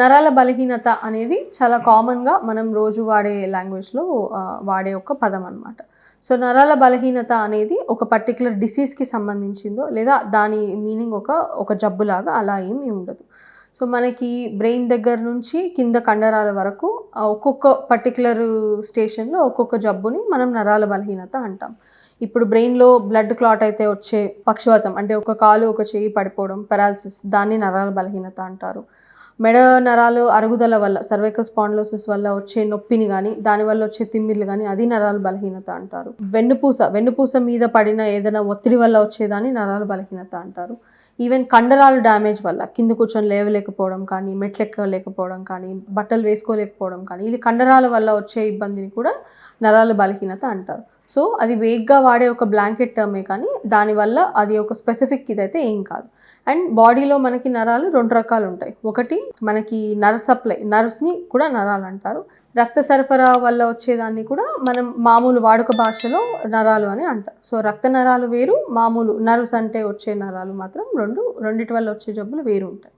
నరాల బలహీనత అనేది చాలా కామన్గా మనం రోజు వాడే లాంగ్వేజ్లో వాడే ఒక పదం అనమాట. సో నరాల బలహీనత అనేది ఒక పర్టికులర్ డిసీజ్కి సంబంధించిందో లేదా దాని మీనింగ్ ఒక జబ్బులాగా అలా ఏమీ ఉండదు. సో మనకి బ్రెయిన్ దగ్గర నుంచి కింద కండరాల వరకు ఒక్కొక్క పర్టికులర్ స్టేషన్లో ఒక్కొక్క జబ్బుని మనం నరాల బలహీనత అంటాం. ఇప్పుడు బ్రెయిన్లో బ్లడ్ క్లాట్ అయితే వచ్చే పక్షవాతం, అంటే ఒక కాలు ఒక చెయ్యి పడిపోవడం, పెరాలసిస్, దాన్ని నరాల బలహీనత అంటారు. మెడ నరాలు అరుగుదల వల్ల సర్వైకల్ స్పాండిలోసిస్ వల్ల వచ్చే నొప్పిని కానీ దానివల్ల వచ్చే తిమ్మిర్లు కానీ అది నరాల బలహీనత అంటారు. వెన్నుపూస మీద పడిన ఏదైనా ఒత్తిడి వల్ల వచ్చేదాన్ని నరాల బలహీనత అంటారు. ఈవెన్ కండరాలు డ్యామేజ్ వల్ల కింద కూర్చొని లేవలేకపోవడం కానీ, మెట్లెక్కలేకపోవడం కానీ, బట్టలు వేసుకోలేకపోవడం కానీ, ఇది కండరాల వల్ల వచ్చే ఇబ్బందిని కూడా నరాల బలహీనత అంటారు. సో అది వేగ్గా వాడే ఒక బ్లాంకెట్ టర్మే కానీ దానివల్ల అది ఒక స్పెసిఫిక్ ఇదైతే ఏం కాదు. అండ్ బాడీలో మనకి నరాలు 2 రకాలు ఉంటాయి. ఒకటి మనకి నర్వ్స్ని కూడా నరాలు అంటారు. రక్త సరఫరా వల్ల వచ్చేదాన్ని కూడా మనం మామూలు వాడుక భాషలో నరాలు అని అంటారు. సో రక్త నరాలు వేరు, మామూలు నర్వ్స్ అంటే వచ్చే నరాలు మాత్రం రెండిటి వల్ల వచ్చే జబ్బులు వేరు ఉంటాయి.